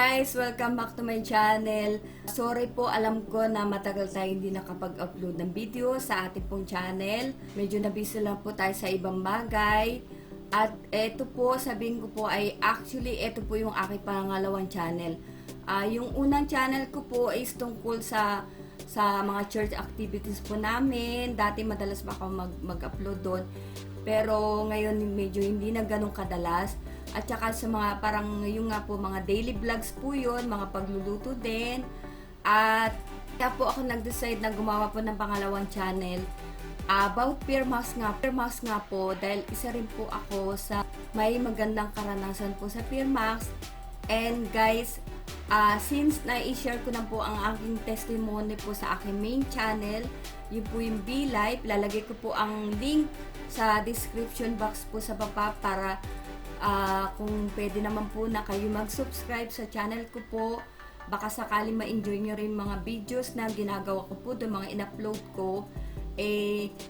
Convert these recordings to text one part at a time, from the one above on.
guys! Welcome back to my channel. Sorry po, alam ko na matagal tayo hindi nakapag-upload ng video sa ating pong channel. Medyo nabisi lang po tayo sa ibang bagay. At eto po, sabihin ko po ay actually eto po yung aking pangalawang channel. Yung unang channel ko po is tungkol sa mga church activities po namin. Dati madalas pa ako mag-upload doon. Pero ngayon medyo hindi na ganun kadalas. At saka sa mga parang yung nga po mga daily vlogs po yun, mga pagluluto din. At kaya po ako nag-decide na gumawa po ng pangalawang channel about Peer Max nga. Peer Max nga po dahil isa rin po ako sa may magandang karanasan po sa Peer Max. And guys, since na-i-share ko na po ang aking testimony po sa aking main channel, yun po yung B-Life, lalagay ko po ang link sa description box po sa baba para kung pwede naman po na kayo mag-subscribe sa channel ko po. Baka sakali ma-enjoy nyo rin mga videos na ginagawa ko po doon, mga in-upload ko.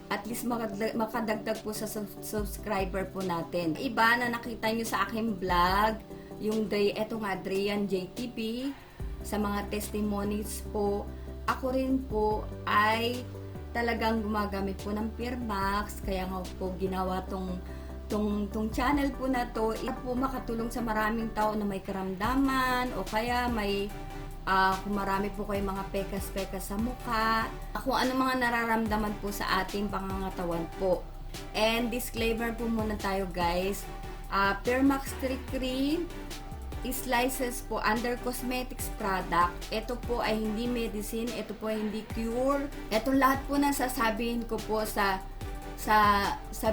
At least makadagdag po sa subscriber po natin. Iba na nakita nyo sa aking vlog, yung eto nga, Adrian JTV, sa mga testimonies po. Ako rin po ay talagang gumagamit po ng Peer Max, kaya nga po ginawa tong channel po na to po makatulong sa maraming tao na may karamdaman o kaya may kung marami po kayo mga pekas-pekas sa mukha, kung ano mga nararamdaman po sa ating pangangatawan po. And disclaimer po muna tayo guys, Peer Max Street Cream is licensed po under cosmetics product. Ito po ay hindi medicine, ito po ay hindi cure. Ito lahat po na sasabihin ko po sa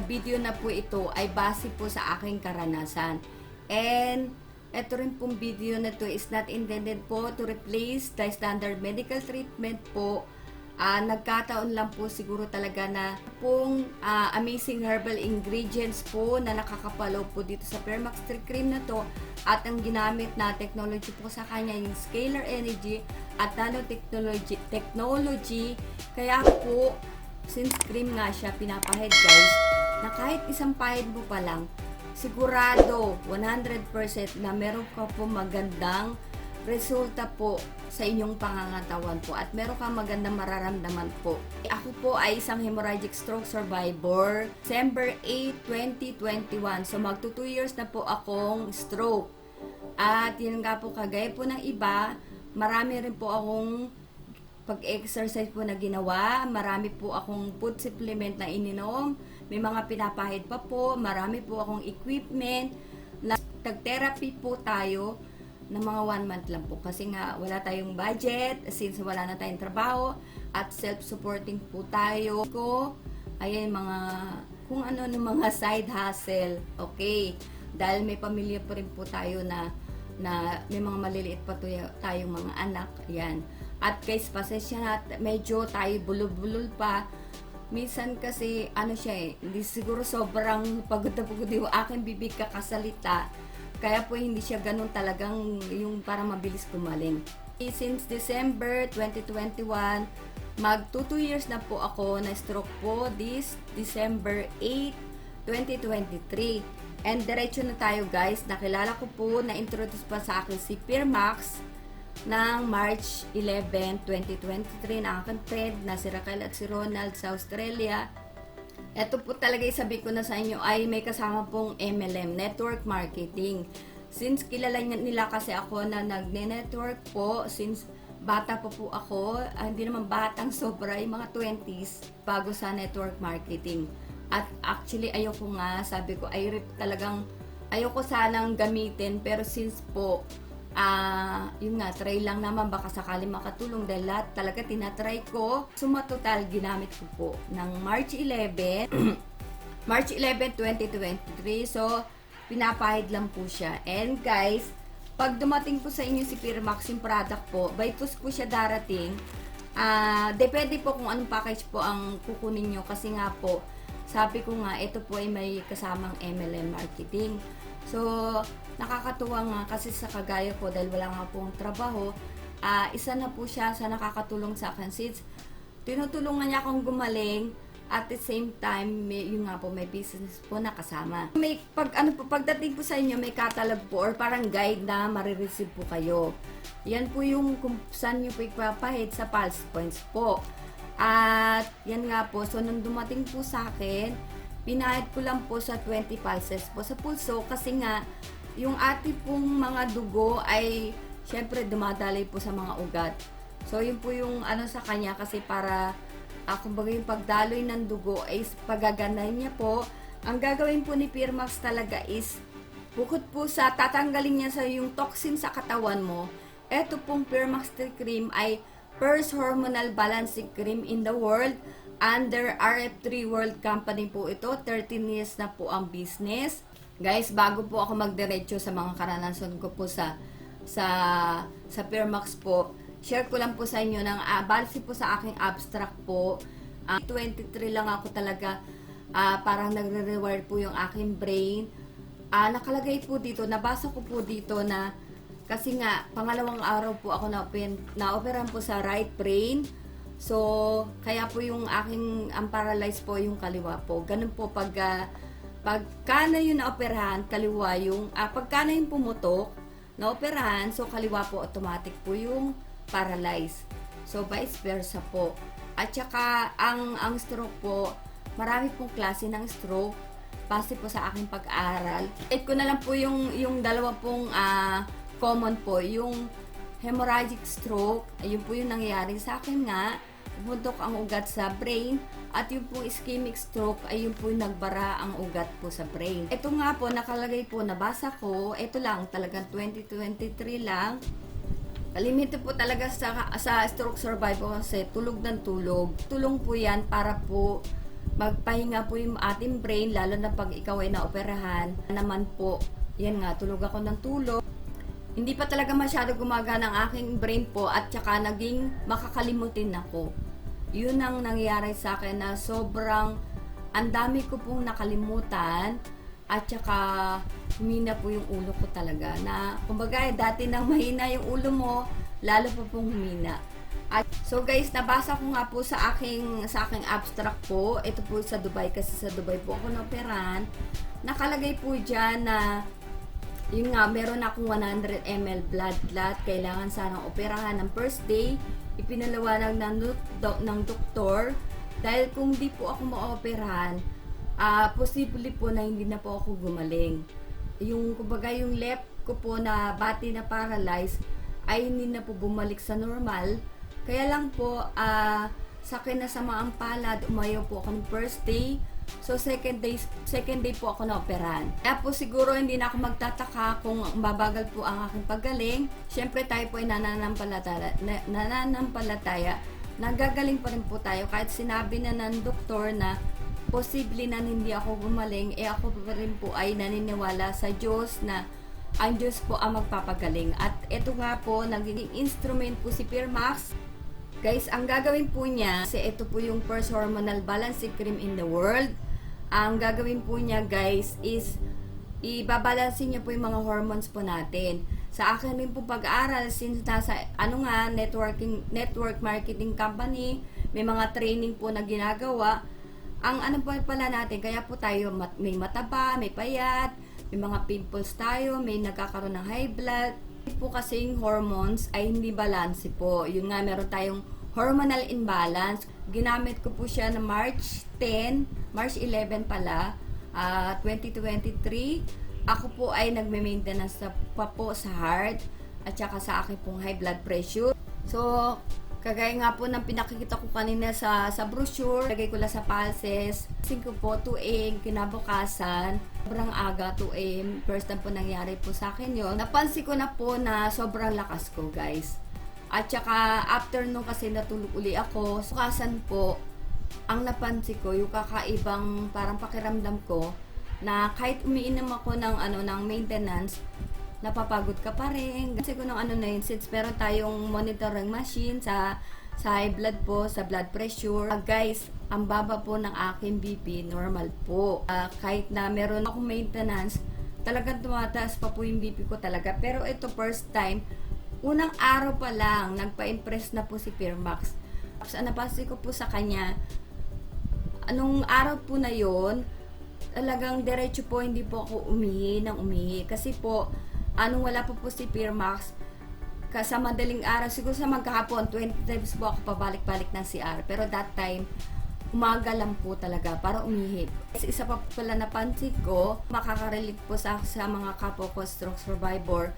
video na po ito ay base po sa aking karanasan. And ito rin pong video na to is not intended po to replace the standard medical treatment po. Nagkataon lang po siguro talaga na pong amazing herbal ingredients po na nakakapalo po dito sa Peer Max Street Cream na to. At ang ginamit na technology po sa kanya yung scalar energy at nanotechnology. Kaya po since cream nga siya, pinapahid guys, na kahit isang pahid mo pa lang, sigurado 100% na meron ka po magandang resulta po sa inyong pangangatawan po at meron ka magandang mararamdaman po. Ako po ay isang hemorrhagic stroke survivor, December 8, 2021. So magto 2 years na po akong stroke. At yun nga po, kagaya po ng iba, marami rin po akong pag-exercise po na ginawa, marami po akong food supplement na ininom, may mga pinapahid pa po, marami po akong equipment, nag-therapy po tayo ng mga 1 month lang po kasi nga wala tayong budget since wala na tayong trabaho at self-supporting po tayo. Ayan mga kung ano ng mga side hustle, okay, dahil may pamilya pa rin po tayo na may mga maliliit pa tayong mga anak, ayan. At guys, pasensya na, medyo tayo bulol-bulol pa. Minsan kasi, ano siya hindi siguro sobrang pagod na pagod yung aking bibig kakasalita. Kaya po hindi siya ganun talagang yung para mabilis kumaling. Since December 2021, mag 2 years na po ako na stroke po this December 8, 2023. And diretso na tayo guys, nakilala ko po, na-introduce pa sa akin si Peer Max ng March 11, 2023 na aking friend na si Raquel at si Ronald sa Australia. Ito po talaga isabi ko na sa inyo ay may kasama pong MLM, Network Marketing. Since kilala nila kasi ako na nagne-network po, since bata pa po ako, hindi naman batang sobra, yung mga 20s, bago sa network marketing. At actually ayoko nga, sabi ko ay talagang ayoko sanang gamitin, pero since po yun nga, try lang naman, baka sakali makatulong dahil lahat talaga tinatry ko. Suma total, ginamit ko po ng March 11 March 11, 2023. So, pinapahid lang po siya. And guys, pag dumating po sa inyo si Peer Max yung product po, by post po siya darating. Depende po kung anong package po ang kukunin nyo kasi nga po, sabi ko nga, ito po ay may kasamang MLM marketing. So, nakakatuwa nga kasi sa kagaya ko dahil wala nga pong trabaho, isa na po siya sa nakakatulong sa akin since tinutulungan niya akong gumaling At the same time, yun nga po, may business po na kasama. May pagdating po sa inyo, may catalog po or parang guide na marireceive po kayo. Yan po yung kung saan nyo po ipapahid sa Pulse Points po. At yan nga po, so nung dumating po sa akin, pinahid ko lang po sa 20 pulses po sa pulso kasi nga, yung ating pong mga dugo ay syempre dumadaloy po sa mga ugat. So yun po yung sa kanya kasi para kumbaga yung pagdaloy ng dugo ay pagaganahin niya po. Ang gagawin po ni Firmax talaga is bukod po sa tatanggalin niya sa yung toxin sa katawan mo, eto pong Firmax Cream ay first hormonal balancing cream in the world under RF3 World Company po ito. 13 years na po ang business. Guys, bago po ako magdiretso sa mga karanasan ko po sa Firmax po, share ko lang po sa inyo ng base po sa aking abstract po. 23 lang ako talaga parang nagre-rewire po yung aking brain. Nakalagay po dito, nabasa ko po dito na kasi nga pangalawang araw po ako na-operan po sa right brain. So, kaya po yung aking paralyzed po yung kaliwa po. Ganun po pagka na yung na-operahan, kaliwa yung pagka na yung pumutok, na-operahan, so kaliwa po automatic po yung paralyzed. So, vice versa po. At saka, ang stroke po, marami pong klase ng stroke. Base po sa aking pag-aaral. Ko na lang po yung dalawa pong common po. Yung hemorrhagic stroke, ayun po yung nangyayari sa akin nga. Bundok ang ugat sa brain. At yung pong ischemic stroke, ayun po yung nagbara ang ugat po sa brain. Ito nga po, nakalagay po, nabasa ko. Ito lang, talagang 2023 lang. Kalimito po talaga sa stroke survivor kasi tulog ng tulog. Tulong po yan para po magpahinga po yung ating brain, lalo na pag ikaw ay naoperahan. Naman po, yan nga, tulog ako ng tulog. Hindi pa talaga masyado gumagana ang aking brain po at saka naging makakalimutin ako. Yun ang nangyayari sa akin na sobrang ang dami ko pong nakalimutan. At saka, humina po yung ulo ko talaga. Na, kumbaga, dati nang mahina yung ulo mo, lalo pa pong humina. So guys, nabasa ko nga po sa aking abstract po. Ito po sa Dubai, kasi sa Dubai po ako na-operan. Nakalagay po dyan na, yun nga, meron akong 100 ml blood clot. Kailangan sanang operahan ng first day. Ipinaliwanag ng doktor. Dahil kung di po ako ma-operahan, posible po na hindi na po ako gumaling. Yung kumbaga yung left ko po na bati na paralyzed ay hindi na po bumalik sa normal. Kaya lang po sa kinasamaang palad, umayaw po ako ng first day. So second day po ako na-operan. Kaya po siguro hindi na ako magtataka kung babagal po ang aking paggaling. Syempre tayo po ay nananampalataya. Nagagaling pa rin po tayo kahit sinabi na ng doktor na posible na hindi ako gumaling, ako pa rin po ay naniniwala sa Diyos na ang Diyos po ang magpapagaling. At ito nga po, naging instrument po si Firmax. Guys, ang gagawin po niya, kasi ito po yung first hormonal balancing cream in the world. Ang gagawin po niya guys is, ibabalansin niya po yung mga hormones po natin. Sa akin rin po pag-aaral, since nasa, network marketing company, may mga training po na ginagawa. Ang po pala natin, kaya po tayo may mataba, may payat, may mga pimples tayo, may nagkakaroon ng high blood. Po kasing hormones ay hindi balance po. Yun nga, meron tayong hormonal imbalance. Ginamit ko po siya na March 11 pala, 2023. Ako po ay nagme-maintenance pa po sa heart at saka sa akin pong high blood pressure. So, kagaya nga po ng pinakikita ko kanina sa brochure, lagay ko lang sa pulses. 5 po, 2 AM, kinabukasan. Sobrang aga, 2 AM. First time po nangyari po sa akin yon. Napansin ko na po na sobrang lakas ko, guys. At saka, after nung kasi natulog uli ako, sukasan po, ang napansin ko, yung kakaibang parang pakiramdam ko, na kahit umiinom ako ng maintenance, napapagod ka pa rin. Kasi ko ng na yun, since meron tayong monitoring machine sa high blood po, sa blood pressure. Guys, ang baba po ng aking BP, normal po. Kahit na meron akong maintenance, talagang tumataas pa po yung BP ko talaga. Pero ito first time, unang araw pa lang, nagpa-impress na po si Firmax. Napansin ko po sa kanya, Anong araw po na yon, talagang diretso po hindi po ako umihi. Kasi po, wala po si Pirmax, sa madaling araw, siguro sa magkahapon, 20 times po ako pabalik-balik ng CR. Pero that time, umaga lang po talaga para umihi. Isa pa po pala napansin ko, makakarelate po sa mga kapwa ko stroke survivor.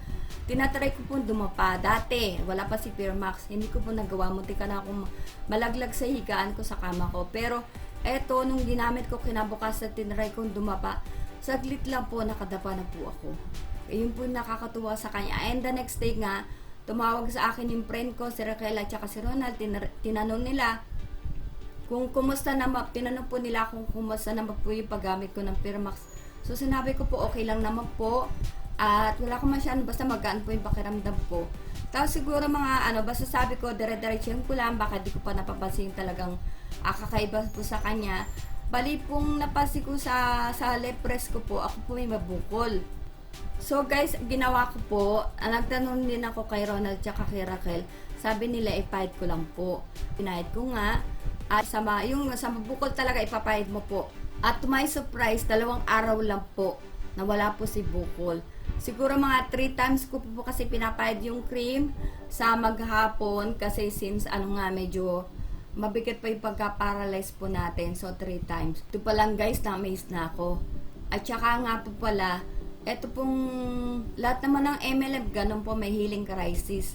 Tinatry ko po dumapa. Dati, wala pa si Pirmax, hindi ko po nagawa. Munti ka na akong malaglag sa higaan ko sa kama ko. Pero eto, nung ginamit ko kinabukasan, tinry kong dumapa. Saglit lang po, nakadapa na po ako. Yun po nakakatuwa sa kanya. And the next day nga, tumawag sa akin yung friend ko, si Raquel at si Ronald. Tinanong nila kung kumusta naman, tinanong po nila kung kumusta naman po yung paggamit ko ng Pirmax. So sinabi ko po okay lang naman po. At wala ko masyadong, basta magaan po yung pakiramdam ko. Tapos siguro basta sabi ko, dire-diretsyong ko lang, baka di ko pa napapansin talagang kakaiba po sa kanya. Bali pong napansin ko sa left breast ko po, ako po may mabukol. So guys, ginawa ko po, nagtanong din ako kay Ronald tsaka kay Raquel. Sabi nila, ipahid ko lang po. Pinahid ko nga. At yung sa mabukol talaga, ipapahid mo po. At to my surprise, 2 araw lang po, nawala po si bukol. Siguro mga 3 times ko po kasi pinapahid yung cream sa maghapon. Kasi since medyo mabigat pa yung pagka-paralyze po natin. So 3 times. Ito pa lang guys, na-amaze na ako. At saka nga po pala, ito pong lahat naman ng MLM, ganun po, may healing crisis.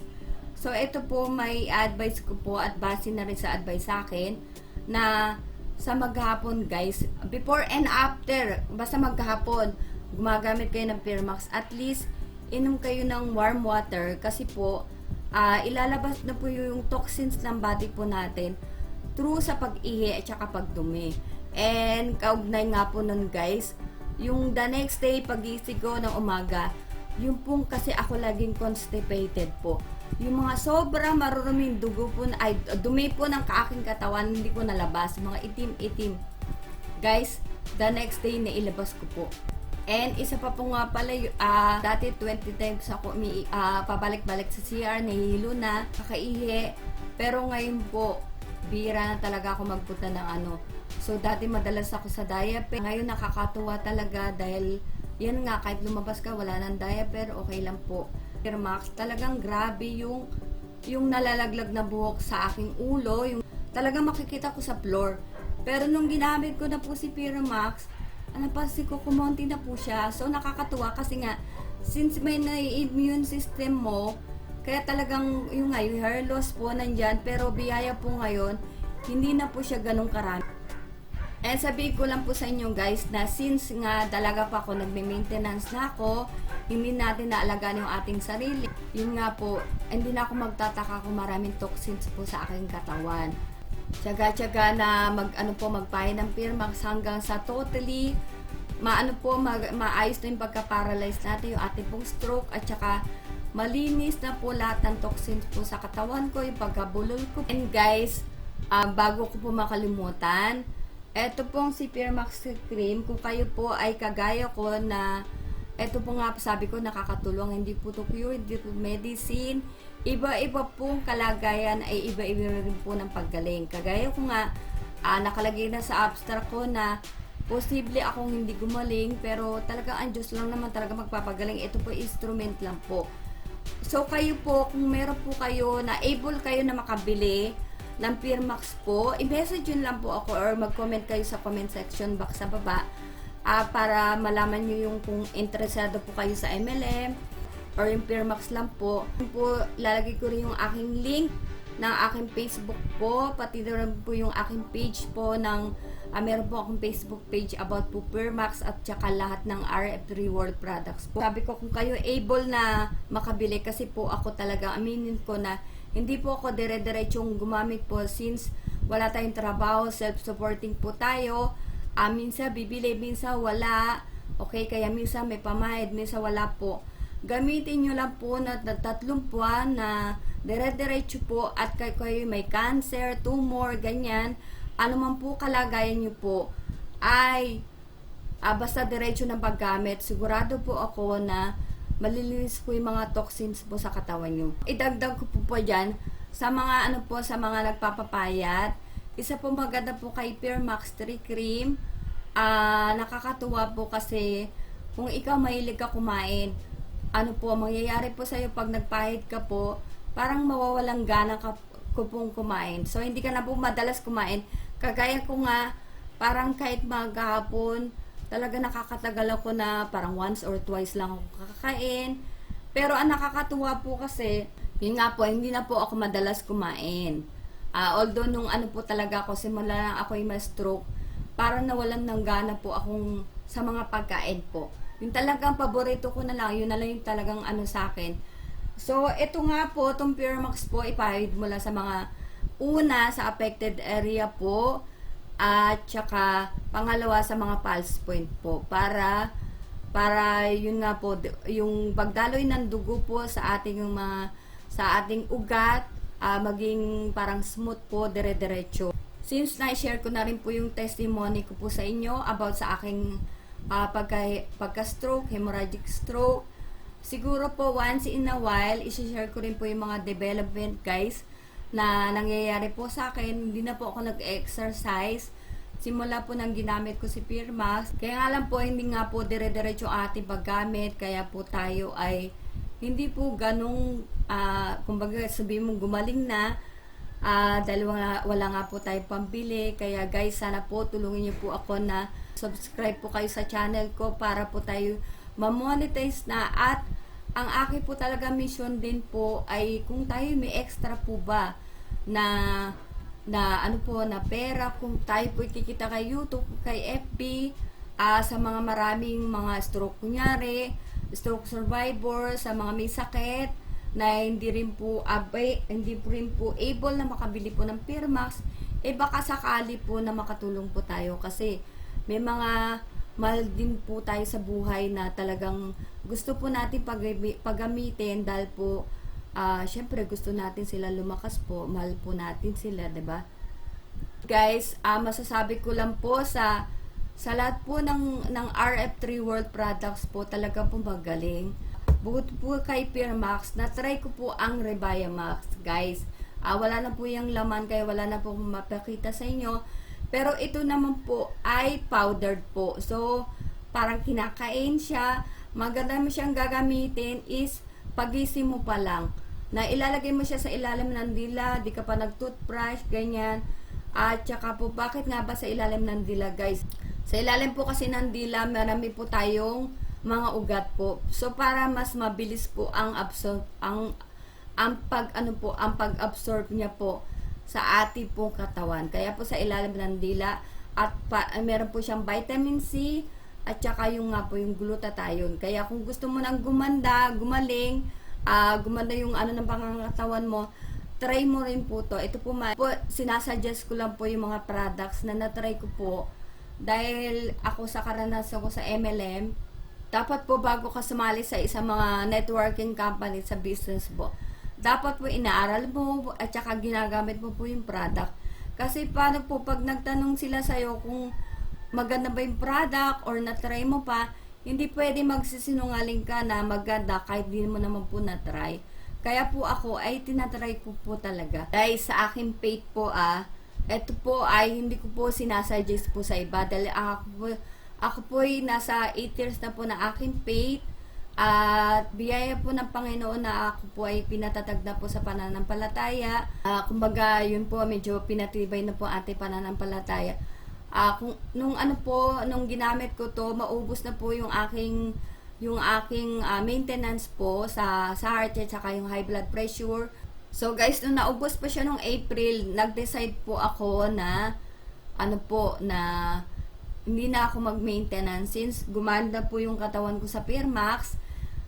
So ito po, may advice ko po at base na rin sa advice sa akin na sa maghapon guys, before and after, basta maghapon, gumagamit kayo ng Pirmax, at least inom kayo ng warm water kasi po ilalabas na po yung toxins ng body po natin through sa pag-ihi at saka pagdumi. And kaugnay nga po nun guys, yung the next day pagising ko ng umaga, yung pong kasi ako laging constipated po. Yung mga sobra maruruming dugo po, dumi po ng aking katawan, hindi ko nalabas, mga itim-itim. Guys, the next day nailabas ko po. And isa pa po nga pala, dati 20 times ako pabalik-balik sa CR, nahihilo na, kakaihi. Pero ngayon po, bira na talaga ako magpunta ng So dati madalas ako sa diaper. Ngayon nakakatuwa talaga dahil yan nga, kahit lumabas ka wala nang diaper, okay lang po. Pirmax, talagang grabe yung nalalaglag na buhok sa aking ulo, yung talagang makikita ko sa floor. Pero nung ginamit ko na po si Pirmax, napansin ko kumonti na po siya. So nakakatuwa kasi nga, since may na-immune system mo, kaya talagang yung hair loss po nandyan, pero biyaya po ngayon, hindi na po siya ganun karami. And sabihin ko lang po sa inyo guys na since nga dalaga pa ako, nagme-maintenance na ako, hindi natin naalagaan yung ating sarili. Yun nga po, hindi na ako magtataka kung maraming toxins po sa aking katawan. Tiyaga-tiyaga na magpahin ng Pirmax hanggang sa totally maayos na yung pagka-paralyze natin, yung ating pong stroke, at saka malinis na po lahat ng toxins po sa katawan ko, yung pagkabulol ko. And guys, bago ko po makalimutan, eto pong si Pirmax cream, kung kayo po ay kagaya ko na eto po nga sabi ko nakakatulong, hindi po to cure, hindi po medicine, iba-iba pong kalagayan ay iba-iba rin po ng paggaling. Kagaya ko nga, nakalagay na sa abstract ko na posible akong hindi gumaling, pero talaga ang Diyos lang naman talaga magpapagaling. Ito po instrument lang po. So kayo po, kung meron po kayo na able kayo na makabili ng Pirmax po, i-message yun lang po ako or mag-comment kayo sa comment section box sa baba para malaman nyo yung kung interesado po kayo sa MLM or yung Pirmax lang po. Lalagay ko rin yung aking link ng aking Facebook po, pati rin po yung aking page po ng meron po akong Facebook page about po Pirmax at saka lahat ng RF Reward products po. Sabi ko kung kayo able na makabili, kasi po ako talaga aminin ko na hindi po ako dire-diretsong gumamit po since wala tayong trabaho, self-supporting po tayo. Minsan bibili, minsan wala. Okay, kaya minsan may pamahid, minsan wala po. Gamitin nyo lang po na 3 buwan na dire-diretso po at kayo may cancer, tumor, ganyan. Ano man po kalagayan nyo po ay basta diretso ng paggamit. Sigurado po ako na malilinis po yung mga toxins po sa katawan nyo. Idagdag ko po dyan sa mga sa mga nagpapapayat, isa po maganda po kay Permax 3 Cream. Nakakatuwa po kasi kung ikaw mahilig ka kumain, ano po, mangyayari po sa'yo pag nagpahid ka po, parang mawawalang gana ka ko pong kumain. So, hindi ka na po madalas kumain. Kagaya ko nga, parang kahit maghapon, talaga nakakatagal ako na parang once or twice lang ako kakain. Pero ang nakakatuwa po kasi, yun nga po, hindi na po ako madalas kumain. Although nung ano po talaga ako, simula lang ako yung ma-stroke, parang nawalan ng gana po akong sa mga pagkain po. Yung talagang paborito ko na lang, yun na lang yung talagang ano sa akin. So, ito nga po, itong Permax po, ipahid mo lang sa mga una sa affected area po, at saka pangalawa sa mga pulse point po, para yun nga po, yung pagdaloy ng dugo po sa ating sa ating ugat, maging parang smooth po, dire-diretso. Since na-share ko na rin po yung testimony ko po sa inyo about sa aking pagka-stroke, hemorrhagic stroke, siguro po once in a while, isi-share ko rin po yung mga development guys na nangyayari po sa akin. Hindi na po ako nag-exercise simula po nang ginamit ko si Permax. Kaya nga lang po, hindi nga po dire-diretso ating paggamit, kaya po tayo ay hindi po ganong kumbaga sabihin mo gumaling na, dahil wala nga po tayong pambili. Kaya guys, sana po tulungan niyo po ako na subscribe po kayo sa channel ko para po tayo ma-monetize na. At ang akin po talaga mission din po ay kung tayo may extra po ba na ano po na pera, kung tayo po ikikita kay YouTube, kay FB, sa mga maraming mga stroke, kunyari stroke survivor, sa mga may sakit na hindi rin po able na makabili po ng Permax, baka sakali po na makatulong po tayo kasi may mga mahal din po tayo sa buhay na talagang gusto po natin paggamitin dahil po syempre gusto natin sila lumakas po, mahal po natin sila, 'di ba? Guys, masasabi ko lang po sa lahat po ng RF3 World products po, talaga po magaling. Bukod po kay Permax, na-try ko po ang Reviamax, guys. Wala na po yung laman, kaya wala na po mapakita sa inyo. Pero ito naman po ay powdered po. So, parang kinakain siya. Maganda mo siyang gagamitin is pagising mo pa lang. Na ilalagay mo siya sa ilalim ng dila, di ka pa nag-toothbrush, ganyan. At saka po, bakit nga ba sa ilalim ng dila, guys? Sa ilalim po kasi ng dila, marami po tayong mga ugat po. So, para mas mabilis po ang pag-absorb niya po sa ating pong katawan. Kaya po sa ilalim ng dila, at meron po siyang vitamin C at saka yung nga po yung glutathione. Kaya kung gusto mo nang gumanda, gumaling, gumanda yung ano ng pangangatawan mo, try mo rin po to. Ito po, sinasuggest ko lang po yung mga products na na-try ko po dahil ako sa karanasan ko sa MLM, dapat po bago ka sumali sa isang mga networking company sa business po, dapat po inaaral mo at saka ginagamit mo po yung product. Kasi paano po pag nagtanong sila sa'yo kung maganda ba yung product or na-try mo pa, hindi pwede magsisinungaling ka na maganda kahit di mo naman po na-try. Kaya po ako ay tinatry ko po talaga. Dahil sa aking faith po ito po ay hindi ko po sinasuggest po sa iba. Dahil ako po ay nasa 8 years na po na aking faith. At biyaya po ng Panginoon na ako po ay pinatatag na po sa pananampalataya. Kumbaga yun po, medyo pinatibay na po ating pananampalataya. Nung ginamit ko to, maubos na po yung aking maintenance po sa heart at saka yung high blood pressure. So guys, nung naubos pa siya nung April, nag-decide po ako na hindi na ako mag-maintenance since gumanda po yung katawan ko sa Permax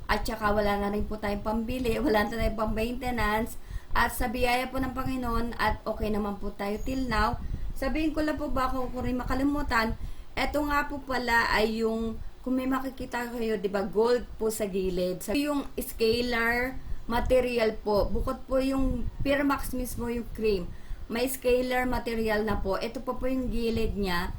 at saka wala na rin po tayong pambili, wala na tayong pang-maintenance at sa biyaya po ng Panginoon at okay naman po tayo till now. Sabihin ko lang po ba ako kung rin makalimutan, eto nga po pala ay yung, kung may makikita kayo, di ba, gold po sa gilid. Yung scalar material po, bukod po yung Permax mismo yung cream, may scalar material na po. Ito po yung gilid niya.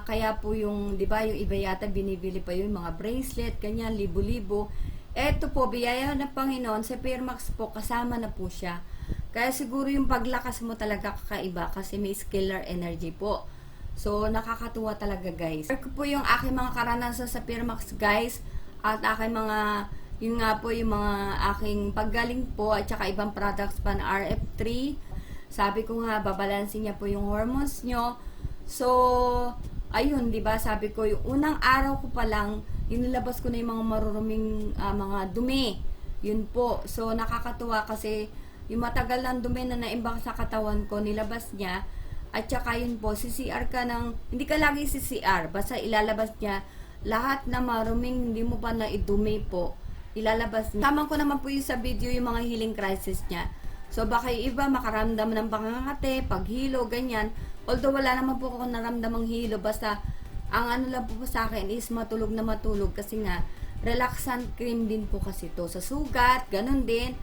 Kaya po yung, di ba, yung iba yata binibili pa yung mga bracelet, ganyan, libo-libo. Eto po, biyaya ng Panginoon, sa Permax po, kasama na po siya. Kaya siguro yung paglakas mo talaga kakaiba kasi may scalar energy po. So, nakakatuwa talaga guys. Ito po yung aking mga karanasan sa Firmax guys. At aking mga, yun nga po yung mga aking paggaling po at saka ibang products pa na RF3. Sabi ko nga, babalansin niya po yung hormones nyo. So, ayun, di ba? Sabi ko, yung unang araw ko pa lang, inilabas ko na yung mga maruruming mga dumi. Yun po. So, nakakatuwa kasi yung matagal ng dumi na naimbak sa katawan ko, nilabas niya. At saka yun po, CCR ka ng, hindi ka lagi CCR, basta ilalabas niya lahat na maruming hindi mo pa na idumi po, ilalabas niya. Tama ko naman po yung sa video yung mga healing crisis niya. So baka yung iba makaramdam ng pangangate, paghilo, ganyan. Although wala naman po ako naramdamang hilo, basta ang ano lang po sa akin is matulog na matulog kasi nga relaxant cream din po kasi to sa sugat, ganun din.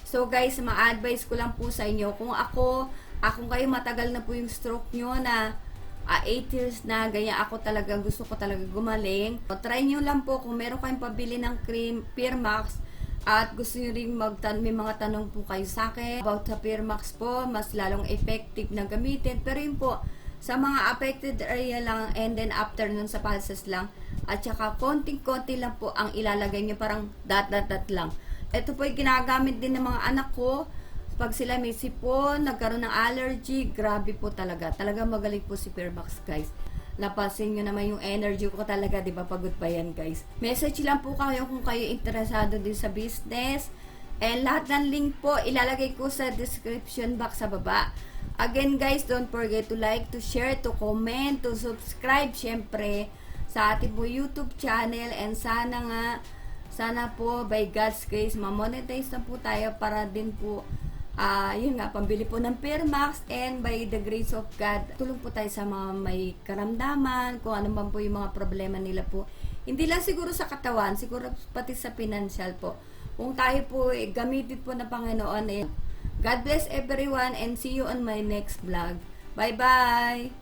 So guys, ma-advise ko lang po sa inyo, kung akong kayo matagal na po yung stroke nyo na 8 years na, ganyan ako talaga, gusto ko talaga gumaling. So, try nyo lang po kung meron kayong pabili ng cream, Firmax, at gusto nyo rin may mga tanong po kayo sa akin about sa Firmax po, mas lalong effective na gamitin. Pero yun po, sa mga affected area lang, and then after nun sa pulses lang, at saka konting-konti lang po ang ilalagay nyo, parang dot lang. Ito po yung ginagamit din ng mga anak ko. Pag sila may sipon, nagkaroon ng allergy, grabe po talaga. Talaga magaling po si Firmax guys. Napasin nyo naman yung energy ko talaga, di ba? Pagod pa yan guys. Message lang po kayo kung kayo interesado din sa business. And lahat ng link po, ilalagay ko sa description box sa baba. Again guys, don't forget to like, to share, to comment, to subscribe syempre sa ating po YouTube channel. And sana po by God's grace ma-monetize na po tayo para din po yun nga, pambili po ng Firmax, and by the grace of God, tulong po tayo sa mga may karamdaman, kung ano man po yung mga problema nila po. Hindi lang siguro sa katawan, siguro pati sa financial po. Kung tayo po gamitin po ng Panginoon, God bless everyone and see you on my next vlog. Bye-bye!